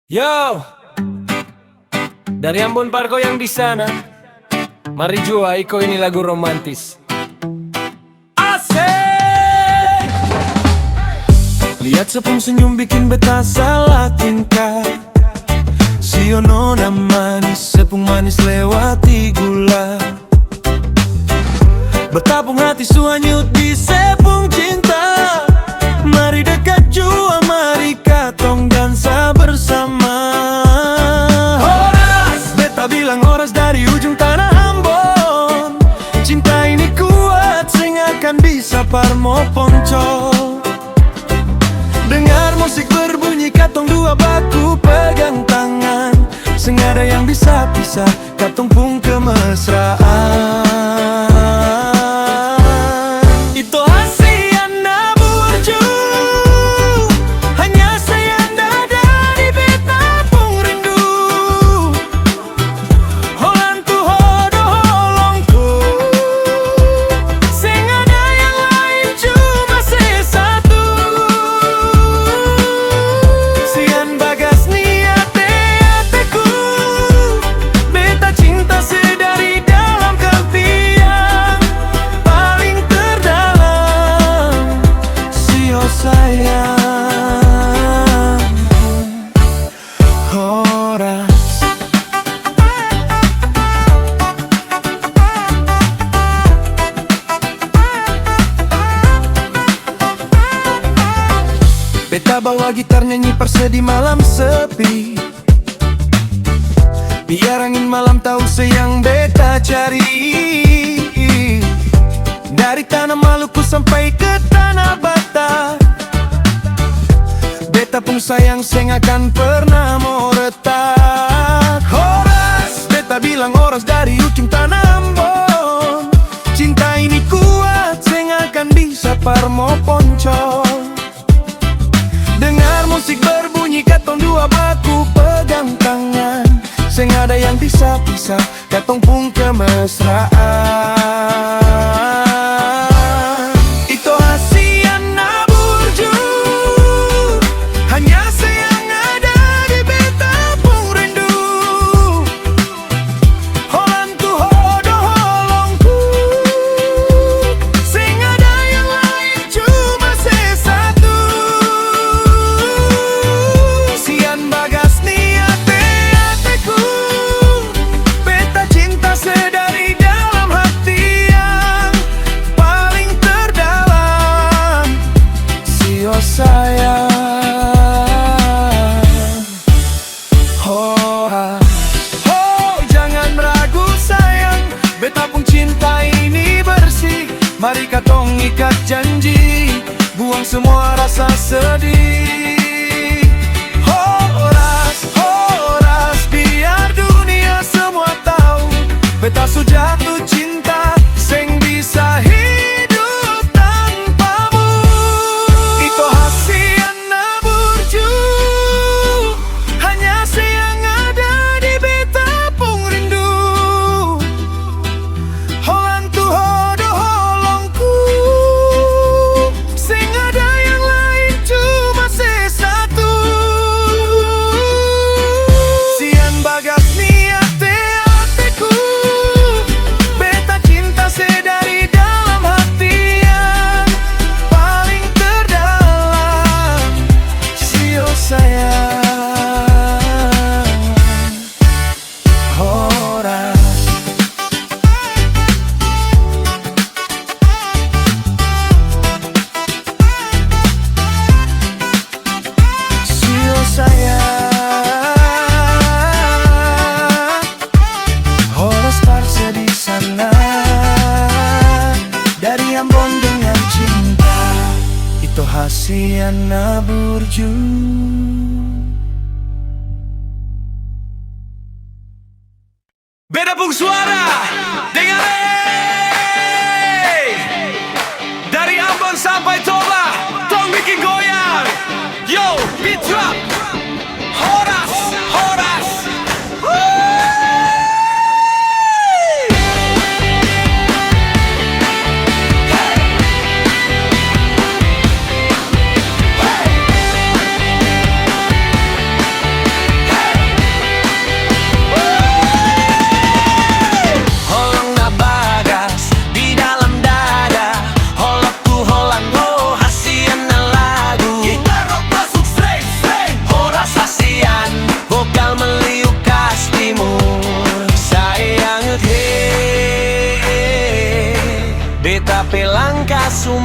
Yo, dari Ambon Parko yang di sana, mari jua Iko ini lagu romantis. Asik! Lihat sepung senyum bikin beta salah tingkah. Si nona manis, sepung manis lewati gula. Bertabung hati suanyut di sepung cinta. Mari dekat jua, mari katong dansa bersama. Horas, beta bilang horas dari ujung tanah Ambon. Cinta ini kuat, sing akan bisa parmo ponco. Dengar musik berbunyi, katong dua baku pegang tangan. Sing ada yang bisa pisah, katong pun kemesraan. Itu Hasiana Burju, hanya sayanda dari beta pun rindu. Holantu hodo holongku, sing ada yang lain cuma satu. Sian bagas niat hatiku, beta cinta sedari dalam hati yang paling terdalam. Sio sayang, horas. Beta bawa gitar nyanyi perse di malam sepi, biar angin malam tahu sayang beta cari. Dari tanah Maluku sampai ke tanah Batak, beta pun sayang seng akan pernah mau retak. Horas, beta bilang horas dari ujung tanah Ambon. Cinta ini kuat, seng akan bisa parmo ponco. Dengar musik berbunyi, katong dua baku pegang tangan. Seng ada yang bisa pisah, katong pun kemesraan. Itu Hasiana Burju, hanya sayang ada di beta pun rindu. Holantu hodo holongku, sing ada yang lain cuma satu. Sian bagas niat hatiku, beta cinta sedari dalam hati yang paling terdalam. Sio sayang, oh jangan ragu sayang, beta pun cinta ini bersih. Mari katong ikat janji, buang semua rasa sedih. Horas, horas, biar dunia semua tahu, beta su jatuh cinta, seng bisa hidup tanpamu. Itu Hasiana Burju, hanya sayang ada di beta pun rindu. Holantu hodo holongku, sing ada yang lain cuma satu. Sian bagas niat hatiku, beta cinta sedari dalam hati yang paling terdalam. Sio sayang, horas. Sio sayang, horas parse di sana, dari Ambon dengan cinta. Itu Hasiana Burju. Beda pung suara, dengar dari Ambon sampai Toba, tong bikin goyang. Yo, beat drop, horas, horas.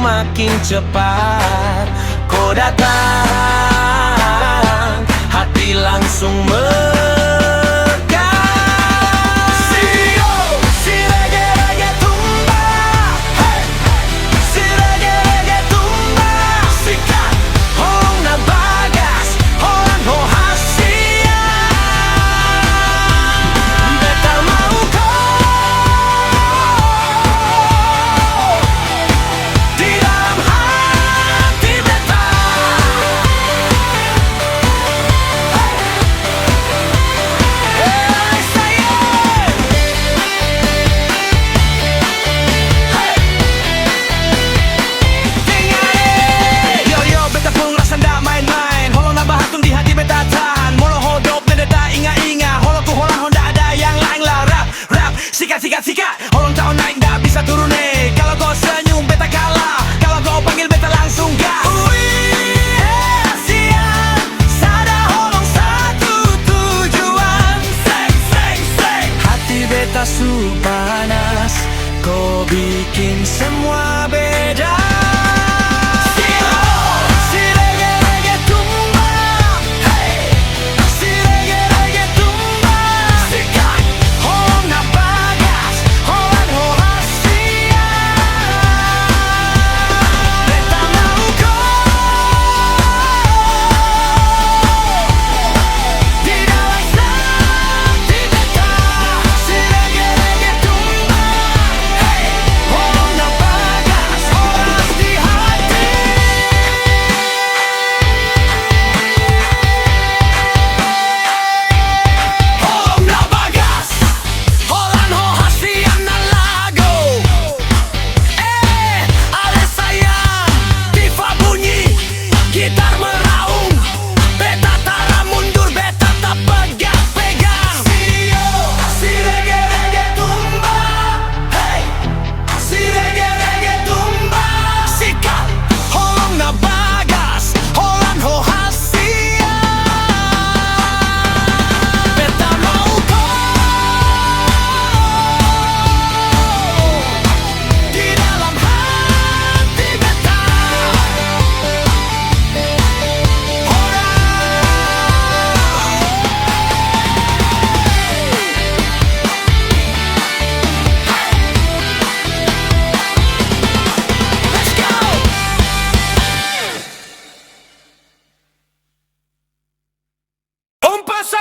semakin cepat kau datang, hati langsung sikat, orang tahun naik nggak bisa turun nih. Kalau kau senyum beta kalah, kalau kau panggil beta langsung gas. Siap, sada holong satu tujuan. Seng. Hati beta su panas, kau bikin semua beda.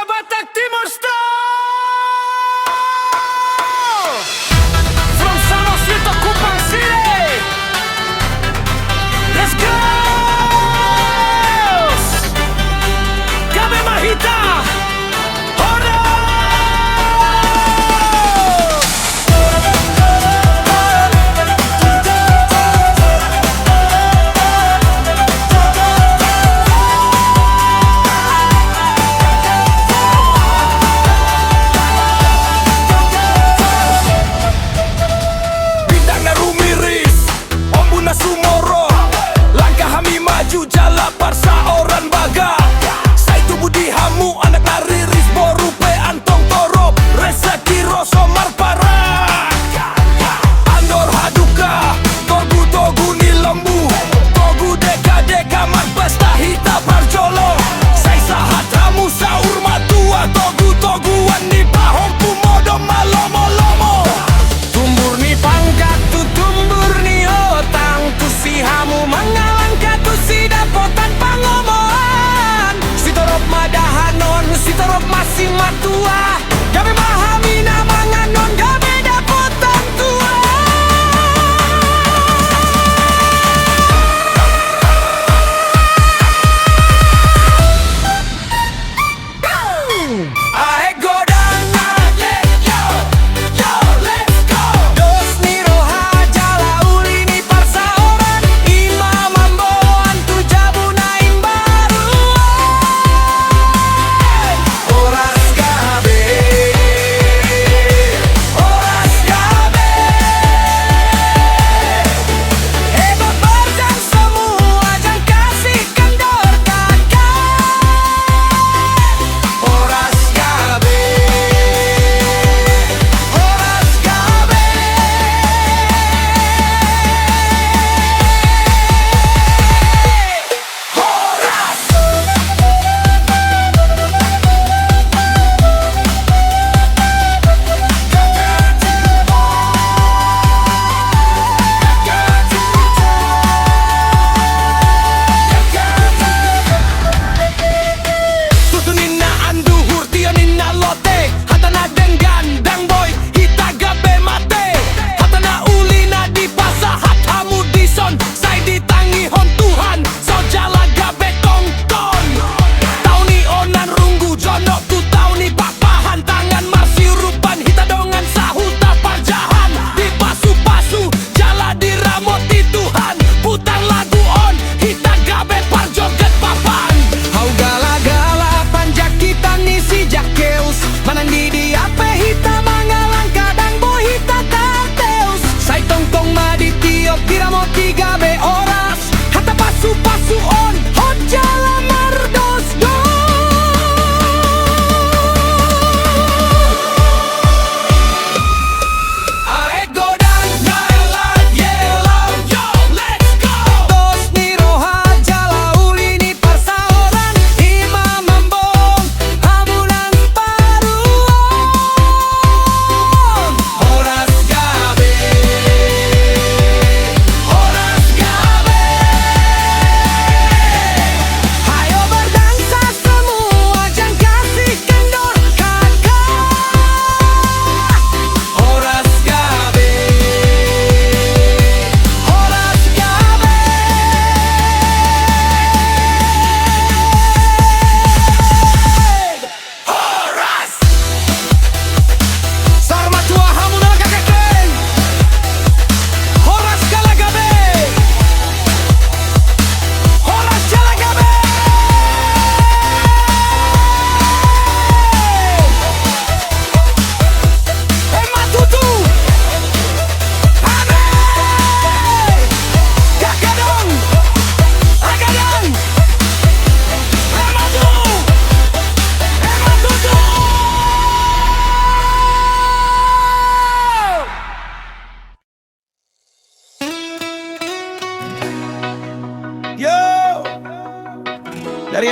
Batak Timur Style from Samosir to Kupang City. Let's go! Gabe Mahita.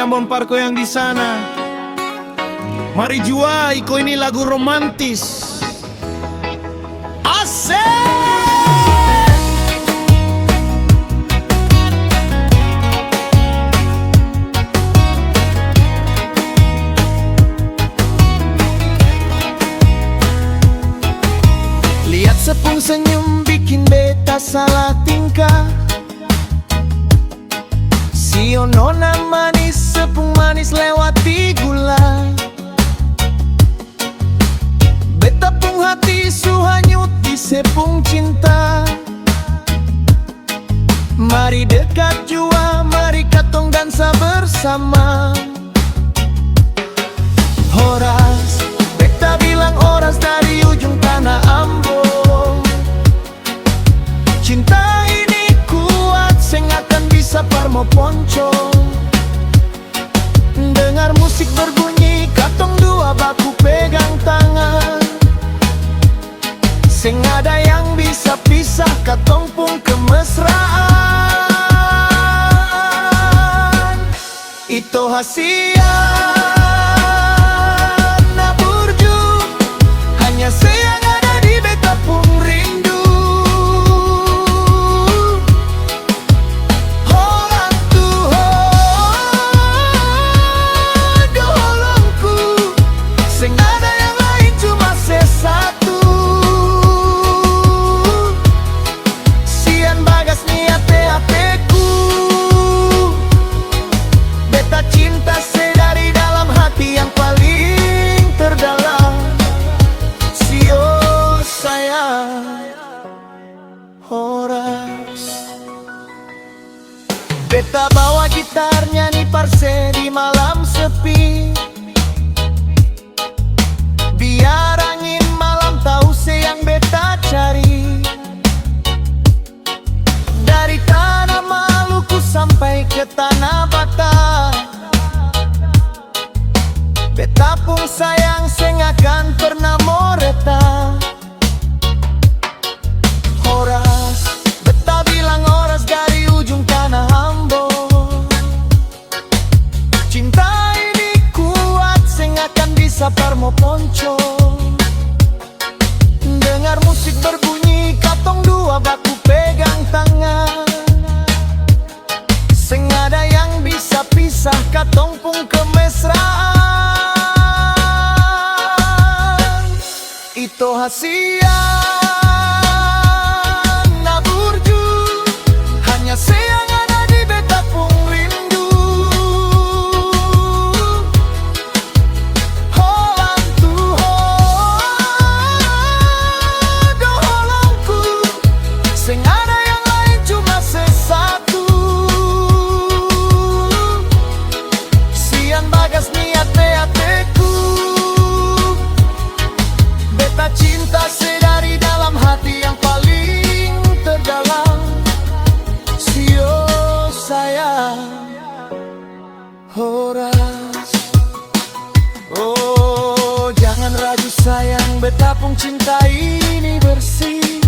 Ambon Parko yang di sana. Mari jua, iko ini lagu romantis. Asik! Lihat sepung senyum bikin beta salah tingkah. Sio nona manis, sepung manis lewati gula. Beta pung hati suhanyut di sepung cinta. Mari dekat jua, mari katong dansa bersama. Horas, beta bilang horas dari ujung tanah Ambon. Cinta ini kuat, seng akan bisa parmo ponco. Dengar musik berbunyi, katong dua baku pegang tangan. Seng ada yang bisa pisah, katong pun kemesraan. Itu hasian na burju, hanya sayang ada di beta pun rindu. Orang Tuhan dolongku, seng ada yang lain cuma sesatu. Sian bagas niat hatiku, beta cinta dari dalam hati yang paling terdalam. Sio sayang horas. Beta bawa gitar nyanyi parse di malam sepi. Biar angin malam tahu yang beta cari. Dari tanah Maluku sampai ke tanah Batak, beta pun sayang seng akan pernah moreta. Horas, beta bilang horas dari ujung tanah Ambon. Cinta ini kuat, seng akan bisa parmo ponco. Dengar musik berbunyi, katong dua baku pegang tangan. Seng ada yang bisa pisah, katong pun kemesraan. Itu hasian na burju, hanya sayang ada di beta pun rindu. Holang Tuhan dolongku, seng ada yang lain cuma sesatu. Sian bagas niat hatiku, beta cinta dari dalam hati yang paling terdalam. Sio sayang horas. Oh, jangan ragu sayang, beta pun cinta ini bersih.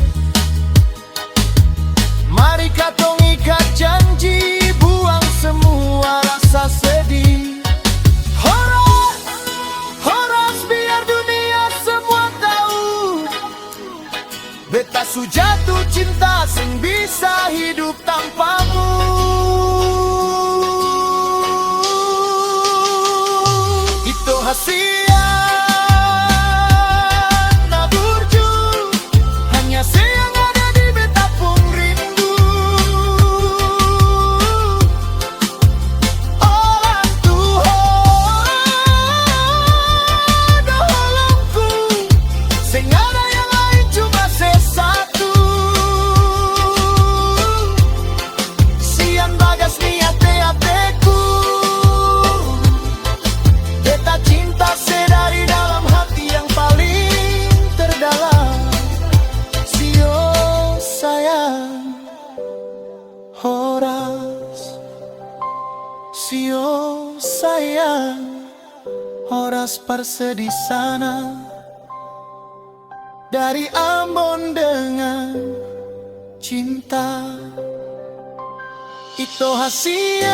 Mari katong ikat janji, buang semua rasa sedih. Horas, horas biar dunia semua tahu, beta su jatuh cinta, seng bisa hidup tanpamu. Itu hasian na burju, hanya sayang ada di beta pun rindu. Orang Tuhan dolongku, seng ada yang lain cuma sesatu. Sian bagas niat hatiku, beta cinta dari dalam hati yang paling terdalam. Sio sayang horas. Sio sayang horas parse di sana. Dari Ambon dengan cinta. Itu hasian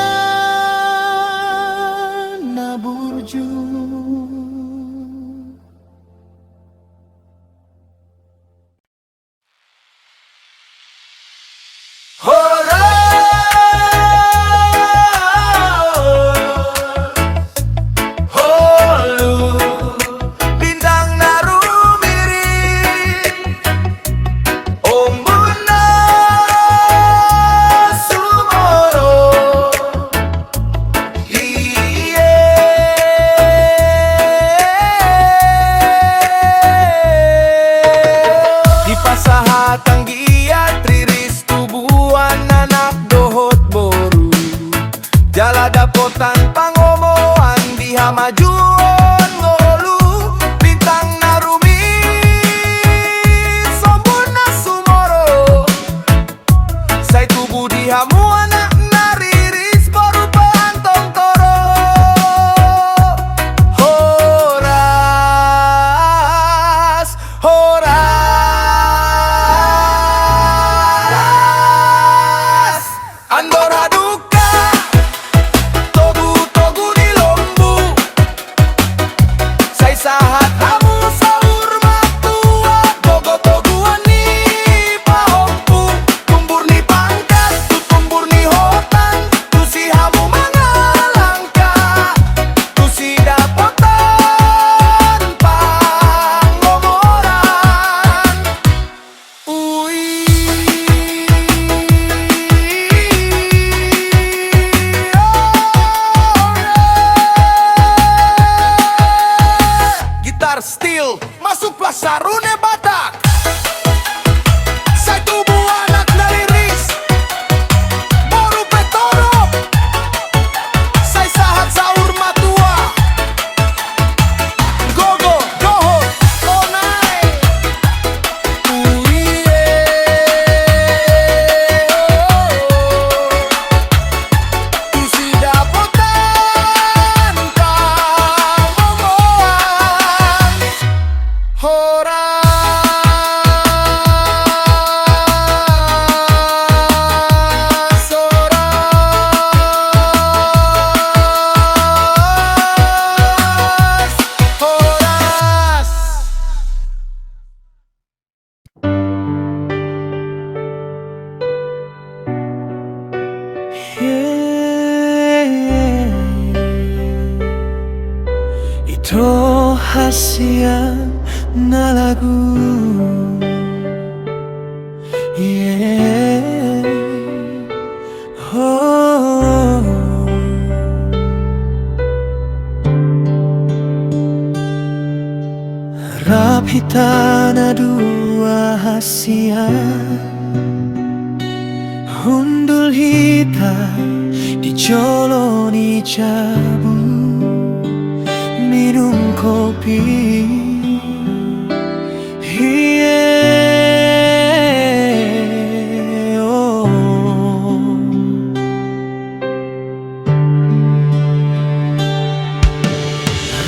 sahat kamu sahur matua gogo toguan ni pahompu tumbur ni pangkat tu tumbur ni hotan tu si hamu mangalangka tu si dapotan pangomoran ui gitar steel masuklah sarune Batak saya tubuh anak dari Riz Boru Petorop saya sahat sahur matua gogo goho onai uiye tu si dapotan pangomoran horas horas Ito hasian na lagu oh. Harap hita na dua hasian Hundul hita di jolo ni jabu minum kopi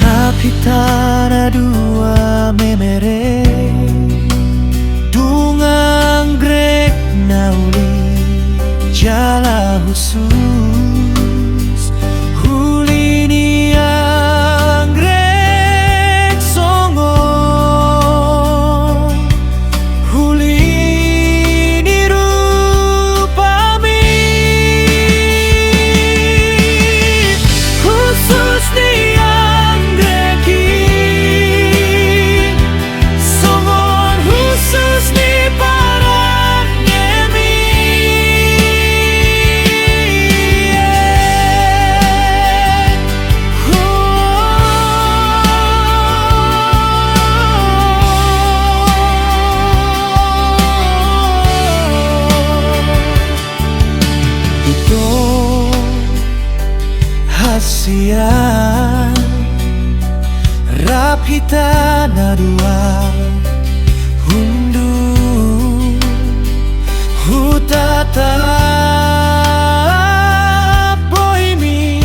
Rapitana dua memere Dungang grek nauli jala khusus Hulini anggrek songo Hulini rupami Khusus di hasian Rapita na dua hundu hutata boimi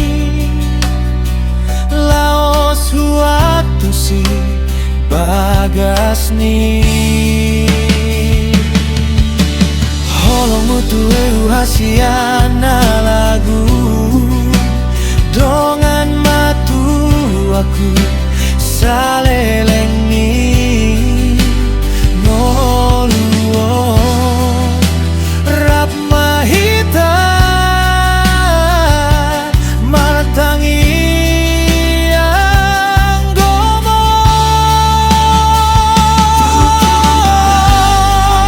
laos huatu si bagas ni holong mutu hasian na lagu dongan matu aku saleleng ni noluo rap mahita matangi anggomo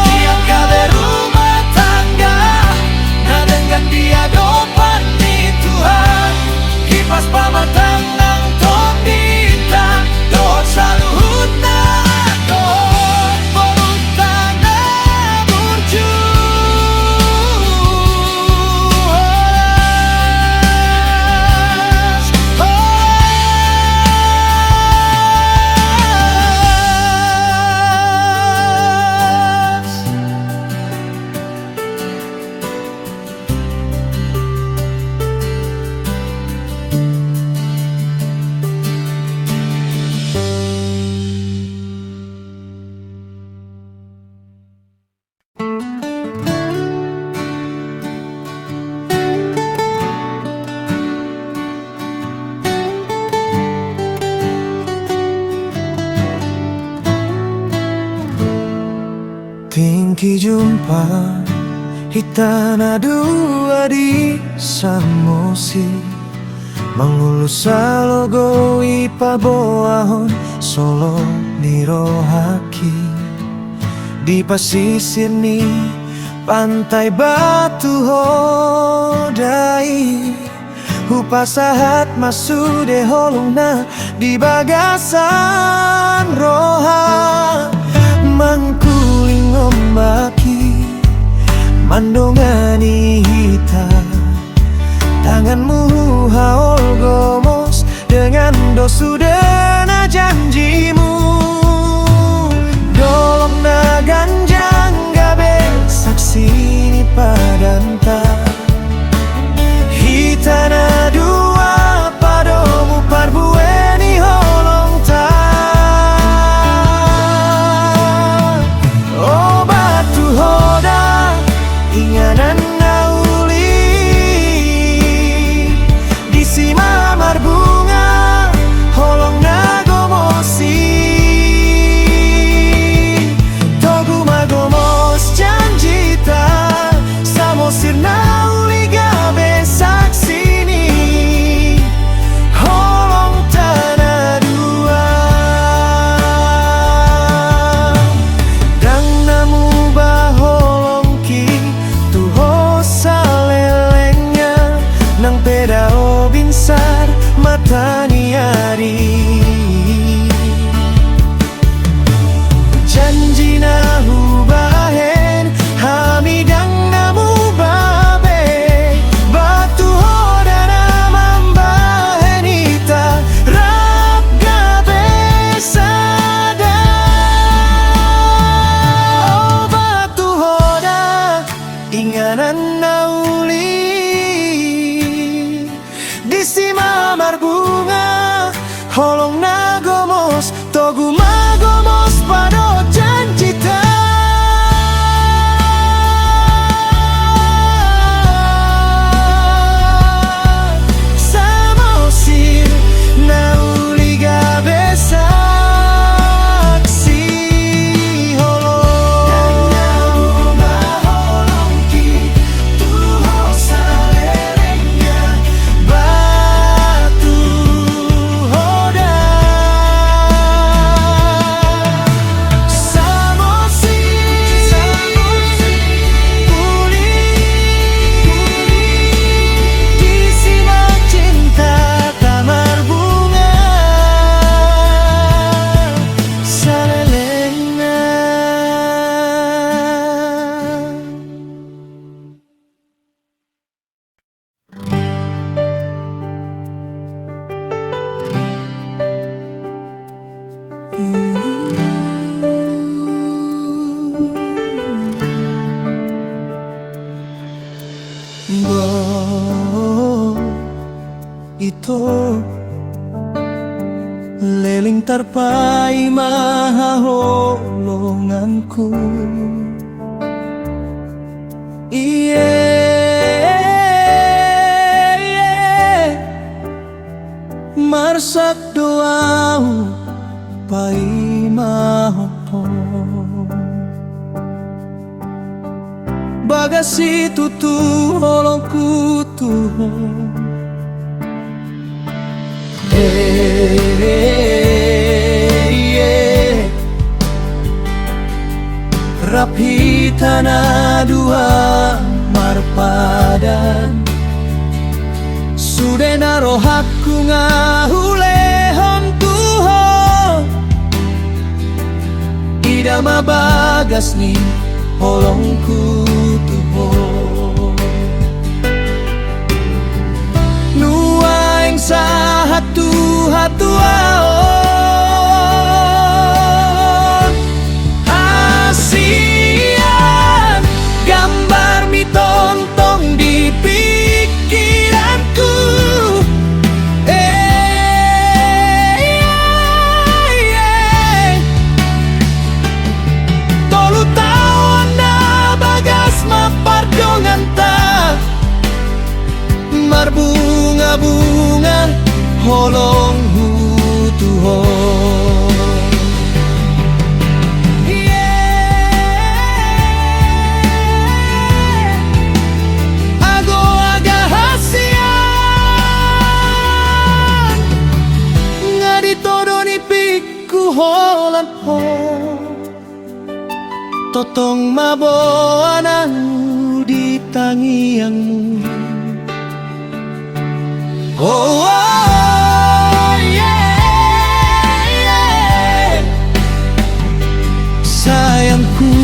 tiap kali rumah tangga nah dengan dia dopan ni Tuhan kipas pamatang nang tombita ki jumpa hitana dua di samosi mangulus salogo ipa boahon solo nirohaki di pasisir ni pantai batu hodai hupasahat masude holungna di bagasan roha mangkuling ombaki mandongani hita tanganmu haol gomos dengan dosudena janjimu dolong na ganjang gabe saksi ni padanta hitana dua padomu parbueni holong ta oh batu hoda inganan nauli di sima marbunga holong nagomosi togu magomos janjita samosir nauli gabe saksini holong tanah dua dang namu baholong ki tuho salelengnya nang pedao binsar matani ari janji na hubahen hamidang namu babe batu hoda namambahen ita rap gabe sada oh batu hoda inganan nauli di sima marbunga holong nagomos togu magomos pado janjita samosir nauli gabe saksi holong holong ki tuho salelengnya batu hoda samosir puli di sima cinta tamar bunga salelengna. Bo ito leling tarpai mahaholonganku marsak doau pai mahopon bagasi tutu holongku tuhon rapi tanah dua marpadan sudah naruh hakku ngahulehon tuho idama bagas ni holongku tuho nuaing sahatu hatu aon asian gambar mi tontong di pikiranku tolu tahun na bagas mapardongan ta marbunga-bunga holong hutu lan ho totong maboanang di tangiangmu. Oh, oh yeah, yeah. Sayangku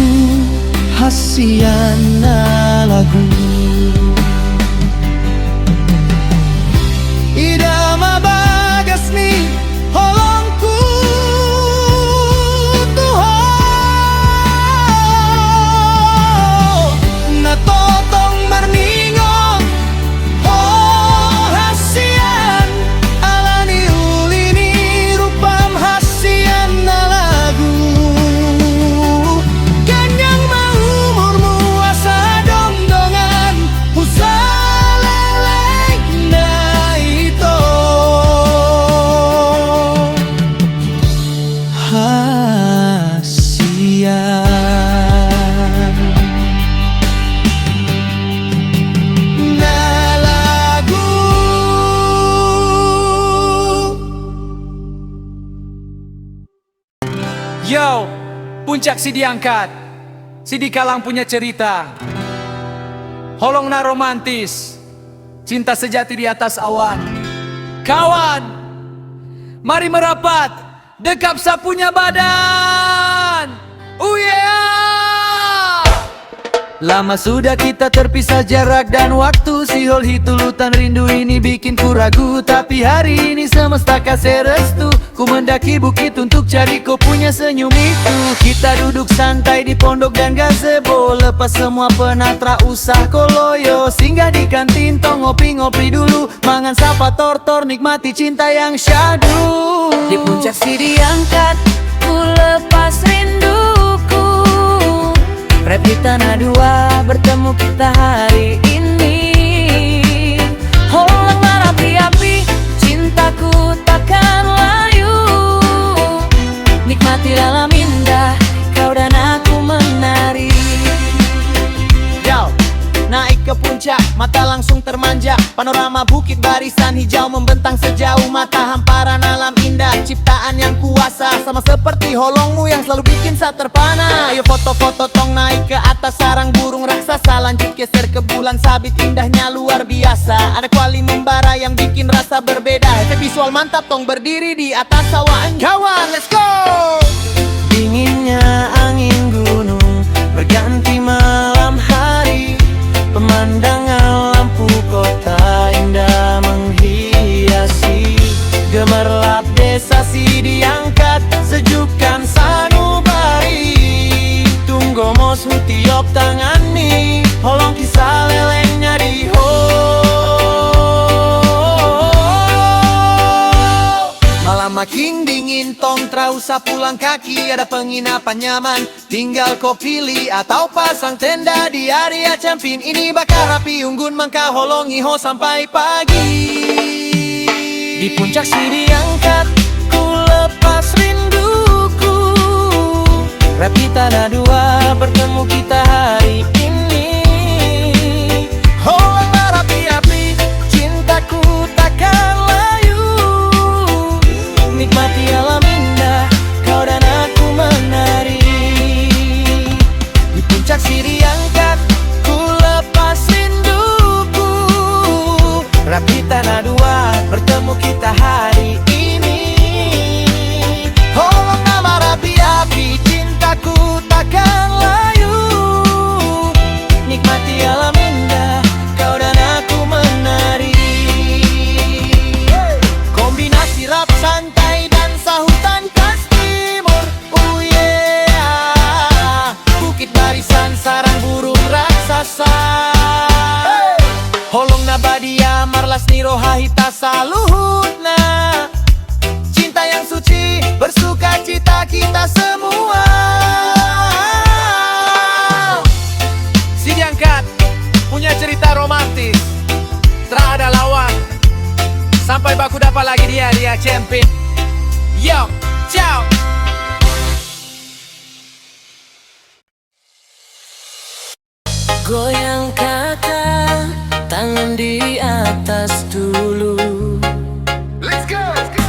hasiana lagu Ida mabagas ni holongku Tuhan natotong marningon oh hasian alani ulini rupam hasian na lagu kanyang maumurmu asa dongdongan usaleleng na ito hasian na lagu. Yo, Puncak si diangkat, si di kalang punya cerita. Holong na romantis, cinta sejati di atas awan. Kawan, mari merapat, dekap sapunya badan. Oh yeah! Lama sudah kita terpisah jarak dan waktu. Sihol hitulutan rindu ini bikin ku ragu. Tapi hari ini semesta kasih restu. Ku mendaki bukit untuk cari kau punya senyum itu. Kita duduk santai di pondok dan gazebo. Lepas semua penat ra usah koloyo. Singgah di kantin tong ngopi-ngopi dulu. Mangan sapa tortor nikmati cinta yang syahdu. Di puncak si diangkat, ku lepas rinduku. Rap di tanah dua, bertemu kita hari ini. Holang merapi-api, cintaku takkan layu. Nikmati dalam indah, kau dan aku menari. Yo, naik ke puncak, mata langsung termanjak. Panorama bukit barisan hijau membentang sejauh mata. Hamparan alam indah, ciptaan yang kuasa. Sama seperti holongmu yang selalu bikin saat terpana. Ayo foto-foto tong naik ke atas sarang burung raksasa. Lanjut geser ke bulan sabit, indahnya luar biasa. Ada kuali membara yang bikin rasa berbeda. Efek visual mantap tong berdiri di atas sawah. Kawan, let's go! Dinginnya angin gunung berganti malam hari. Pemandangan lampu kota indah menghiasi. Gemerlap desa si diangkat, sejukkan sanubari. Tunggu mos hutiop tangani, holong kisah lelengnya di ho. Malam makin dingin tong trausa pulang kaki. Ada penginapan nyaman, tinggal kau pilih atau pasang tenda di area camping. Ini bakar api unggun mangka holongi ho sampai pagi. Di puncak si diangkat, ku lepas rinduku. Rap di tanah dua, bertemu kita hari ini. Holang merapi-api, cintaku takkan layu. Nikmati alam indah, kau dan aku menari. Di puncak si diangkat, ku lepas rinduku. Rap di tanah dua, bertemu kita hari ini. Holong nama rapi-api, cintaku takkan layu. Nikmati alam indah, kau dan aku menari. Kombinasi rap santai dan sahutan khas timur. Oh yeah, bukit barisan sarang burung raksasa. Holong nabadia marlas niro hahita saluhutna. Cinta yang suci bersuka cita kita semua. Si diangkat, punya cerita romantis, tak ada lawan. Sampai baku dapat lagi dia champion. Yo, ciao. Goyang kakak, tangan di atas dulu. Let's go, let's go.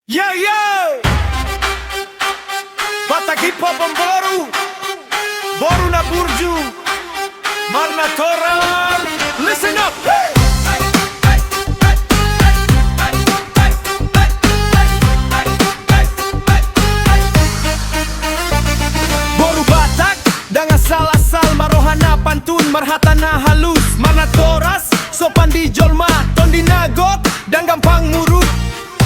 Yo yo, Batak hip hop ang Boru na burju, Marna Toran. Listen up. Boru Batak dengan asal-asal marohana pantun marhatana halus Marna Toras sopan di jolma ton dinagot dan gampang murut.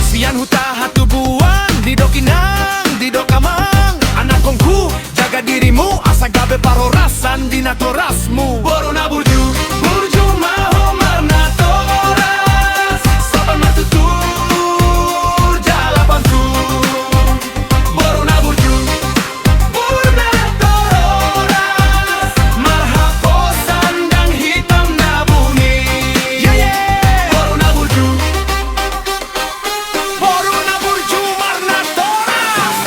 Sian huta hatubuan di dokinang di dokamang anak kongku jaga dirimu asa gabe parorasan di natorasmu. Boru na burju burju maho Marna Toras sopan matutur jalapan tu. Boru na burju burna Toras marhaposan dan hitam na bumi. Yeah yeah. Boru na burju Marna Toras.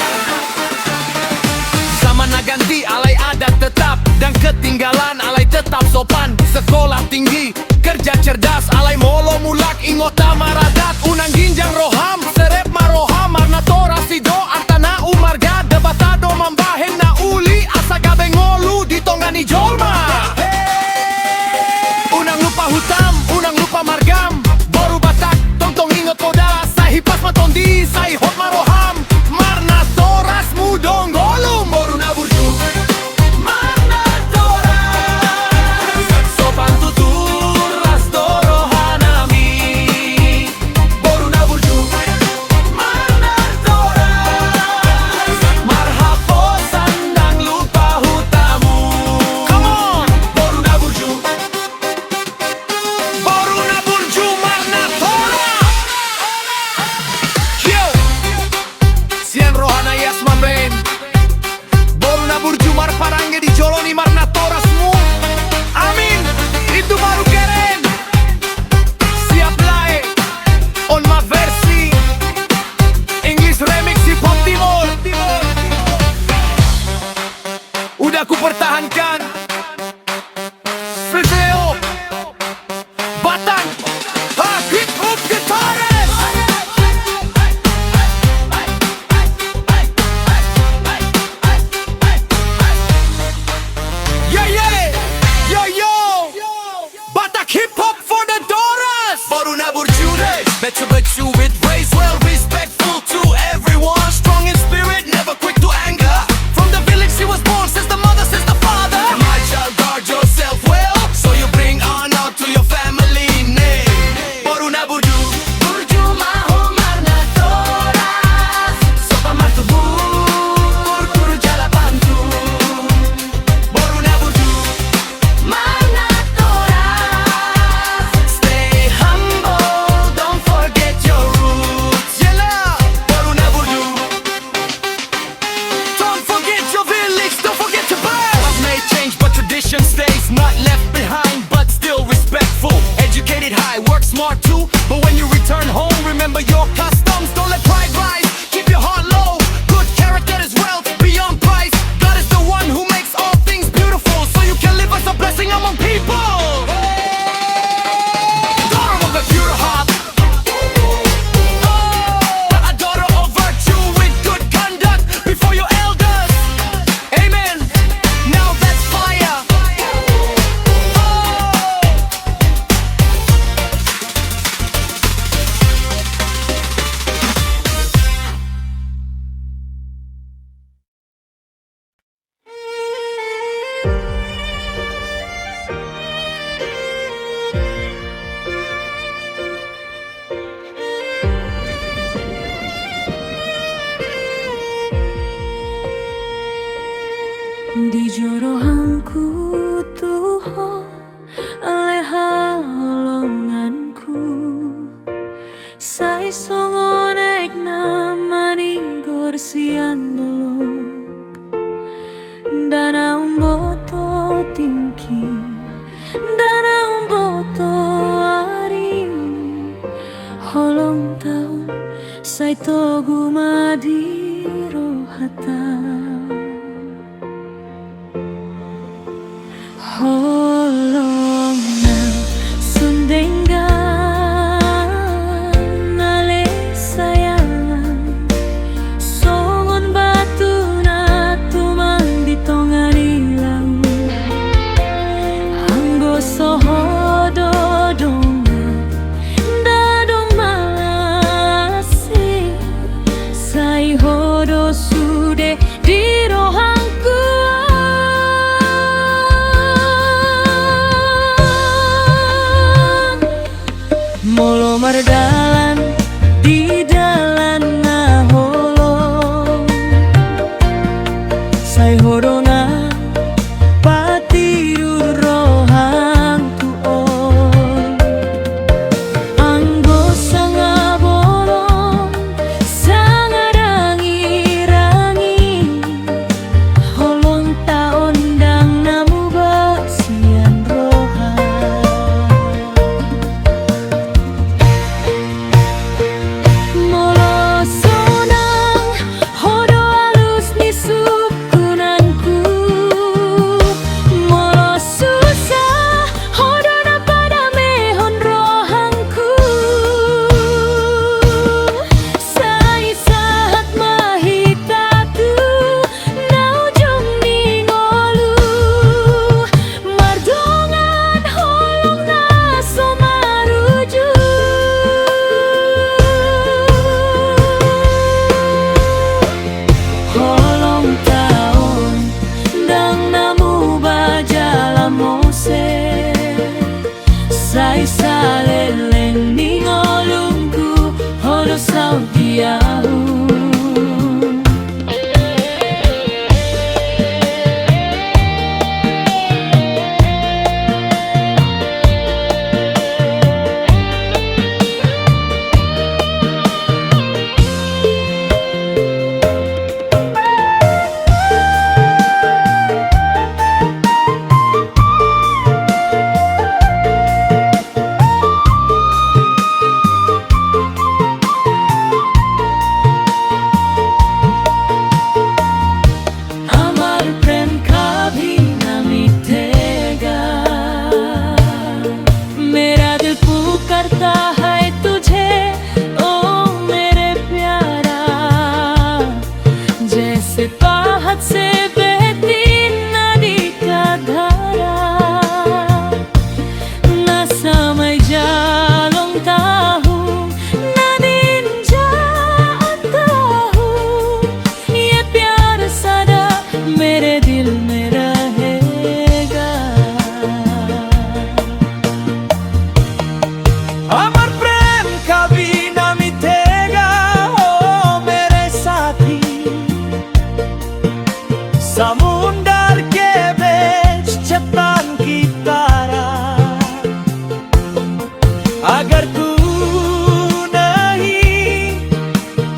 Zaman naganti alay adat tetap dan ketinggalan alay tetap sopan. Sekolah tinggi kerja cerdas alay molo mulak ingota maradat unang ginjang roham serep maroham Marna Toras sido artana umarga debatado mambahen na uli asa gabe ngolu ditongani jolma. Unang lupa hutam unang lupa margam Boru Batak tongtong ingot koda sai hipas matondi sai hot maroham Marna Toras mudong golum. Boru na burju Marna Toras sopan tutur ras dorohanami. Boru na burju Marna Toras marhaposan dan lupa hutamu. Come on. Boru na burju Marna Toras. Yo Sian rohana yasman ben Boru na burju mar parangge di joloni Marna Torasmu. Amin. Itu baru keren. Siap lae on my versi English remix hip hop timur. Udah ku pertahankan Video Batak hip hop guitarist. Yeah yeah. Yo yo. Batak hip hop for the Doras. Boru na burju betu betu with race well respectful to everyone. Strong in spirit never quick to anger. From the village she was born says the mother says the father. My child guard yourself well so you bring honor to your family name. Boru na burju maho Marna Toras sopan matubur kuru jalapan tu. Boru na burju Marna Toras stay humble don't forget your roots. Yalla Boru na burju don't forget your village don't forget your birth. Laws may change but tradition stays not left behind but still respectful. Educated high work smart too but when you return home remember your customs. Don't let pride rise keep your heart low. Good character is wealth beyond price. God is the one who makes all things beautiful so you can live as a blessing among people. Daughter of a pure heart. A daughter of virtue with good conduct before your elders. Amen. Now that's fire. Di jorohanku tuho aleha holonganku sai songonek namani gorsian dolok dana umboto tingki dana umboto ari holong taun sai togu madiro hata. Holong nang sundengan ale sayang jauh. समुंदर के बीच चट्टान की तरह, अगर तू नहीं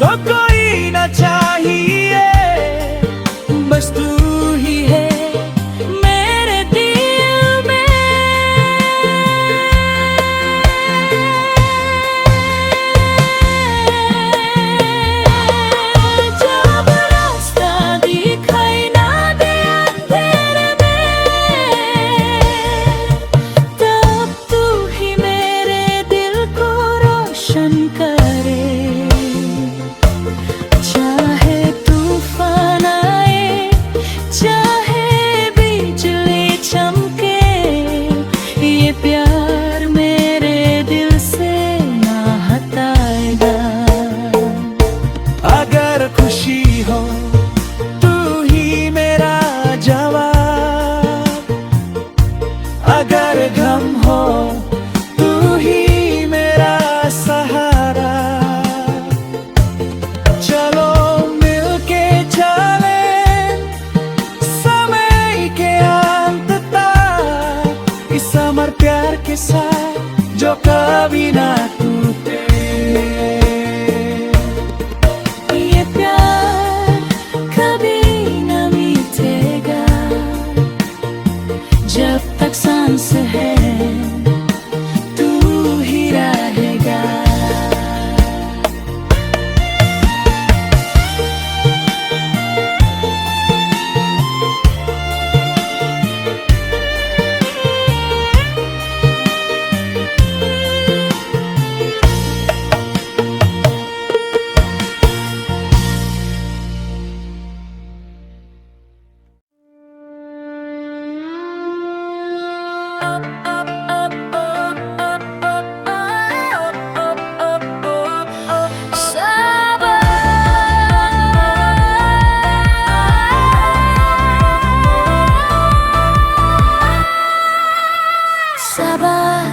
तो कोई न चाहिए, बस तू ही है मेरे दिल में। जब रास्ता दिखाई ना दे अंधेरे में, तब तू ही मेरे दिल को रोशन करे। चाहे तूफान आए, चाहे बिजली चमके, ये प्यार मेरे दिल से ना हटाएगा। अगर खुशी हो तू ही मेरा जवाब, अगर गम हो तू ही मेरा सहारा। चलो मिलके चले समय के अंत तक, इस अमर प्यार के साथ जो कभी ना टूटे। ये प्यार कभी न मिटेगा, जब तक सांस है तू ही रहेगा। Sabar,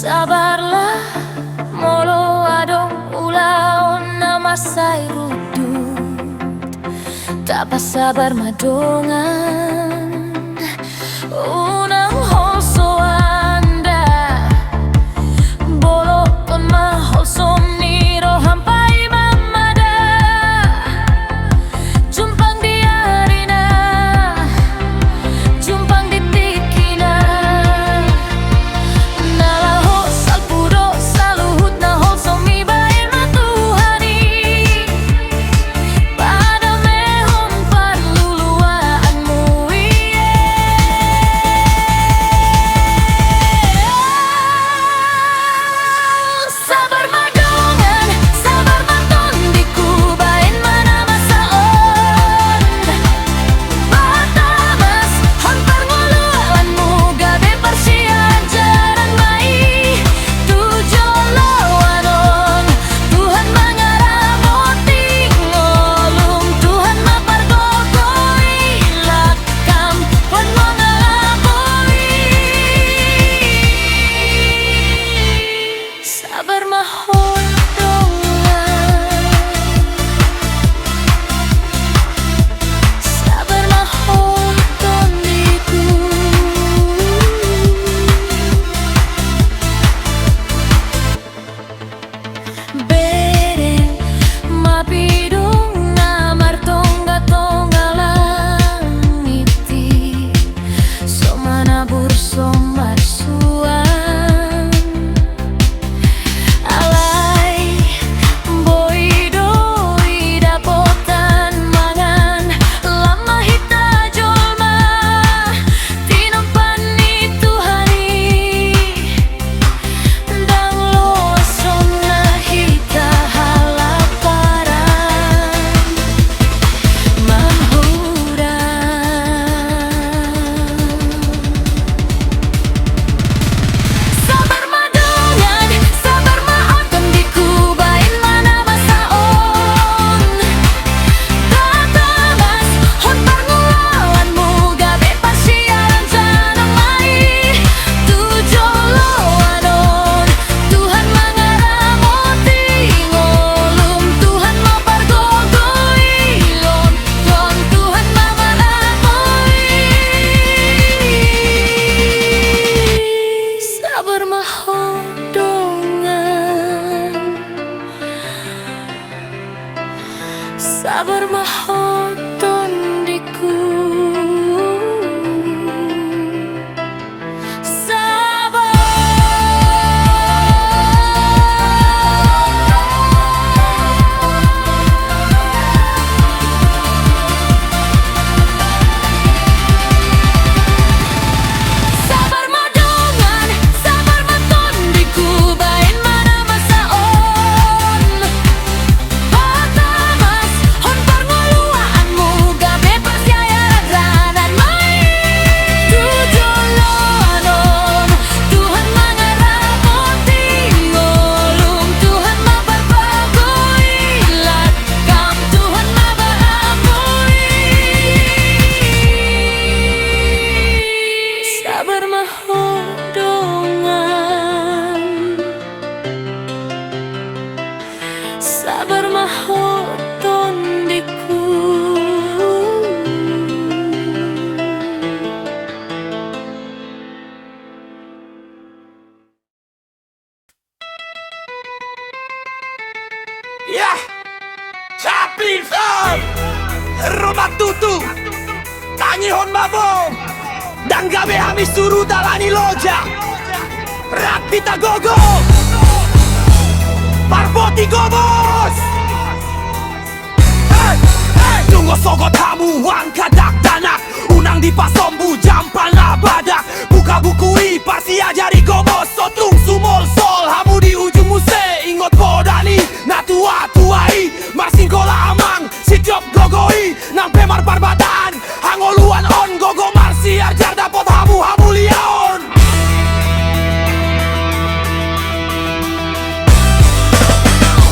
sabarlah, molo adong ulaon na masay rudut. Tapa sabar madongan, unang holso anda, bolok kon maholsom niro hampai mamada. Jumpang di arena, jumpang di tikina. Nalaho salpuro saluhut na holsom ibain matuhani. Pada mehon panluluaan mo Sabar mahotun diku. Sabar mahotun diku. Ya, Chaplin Farm, Rumah Tutu, Tangihon Mabong, dan gabe hamis suruh talani loja, Rakpita Gogo, Parboti Gobos. Tunggu sogot hamu kadak tanak, unang di pasombu jampal na badak. Buka bukui pasti ajari gobos, sotung sumol sol hamu di ujung muse. Ingot bodani na tua tuai, marsing kola amang si job gogoi. Nang pemar parbatan hangoluan on gogo marsi ajar dapot hamu liaon.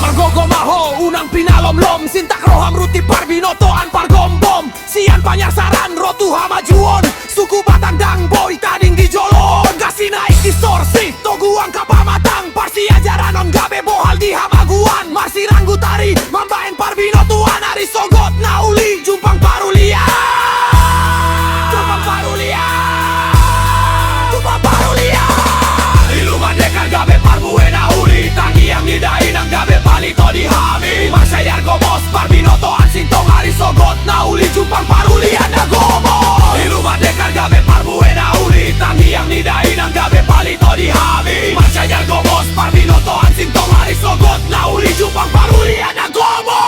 Margogo maho unang pinalom-lom, sintak roham ruti parbinotoan pargombom. Sian panyarsaran rotu hamajuon, suku batang dang boy tading di jolon. Kasih naik distorsi toguang kapamatang, parsi ajaran on gabe bohal di hamaguan. Marsi ranggutari mambaen parbinotuan, ari sogot nauli jumpang parulia. Jumpang parulia, jumpang parulia. Iluman dekan gabe parbuena uli, tangi yang didain ang gabe palito di hami. Masyayar gomos parbinotoan sintong ari sogot nauli jumpang parulia na gomo. Iluman dekan gabe parbuena uli, tangi yang didain ang gabe palito di hami. Masyayar gomos parbinotoan sintong ari sogot nauli jumpang parulia na gomo.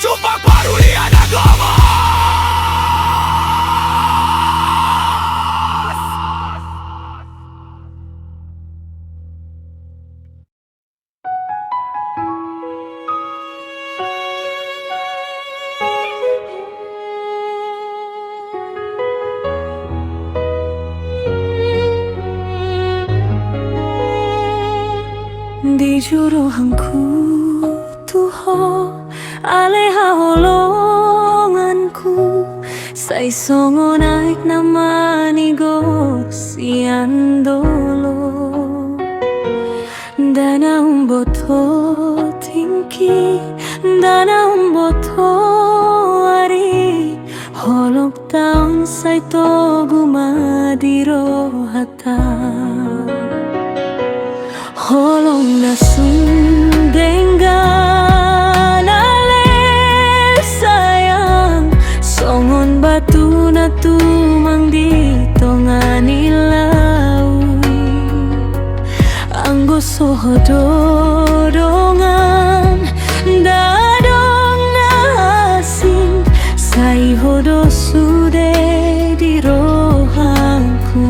Jumpang parulia na gomo. Di juru hangku Tuhan aleha holonganku sai songo naik namani go siandolo dana umboto tingki dana umboto ari holok taon sai togu madiro hata holong nasung denggan ale sayang songon batu na tumang di tongani laut anggo sohodongan dadong nasing sai hodo sude di rohangku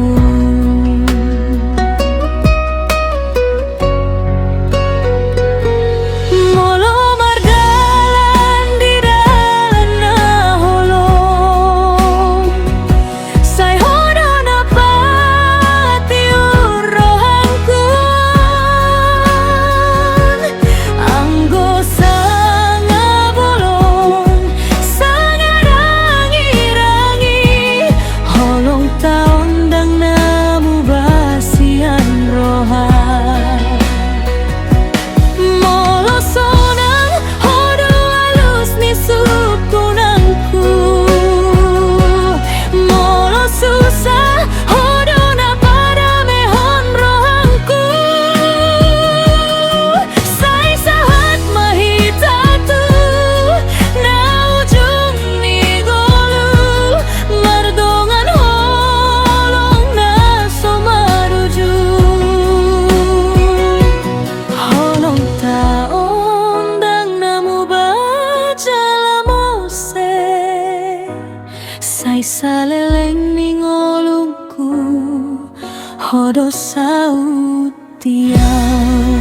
saleleng ning olungku hodo saut tiang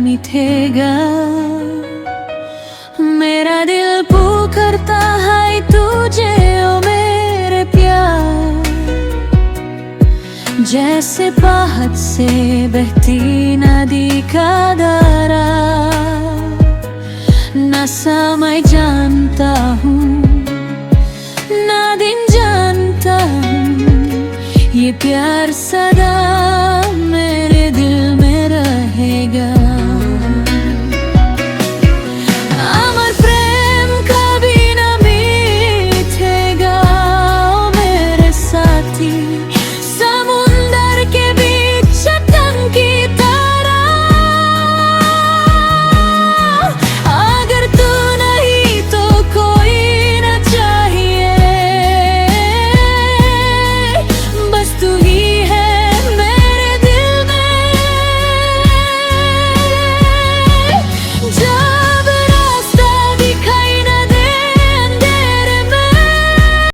मिठेगा मेरा दिल पुकारता है तुझे ओ मेरे प्यार जैसे पहाड़ से बहती नदी का धारा ना समय जानता हूँ ना दिन जानता हूँ ये प्यार सदा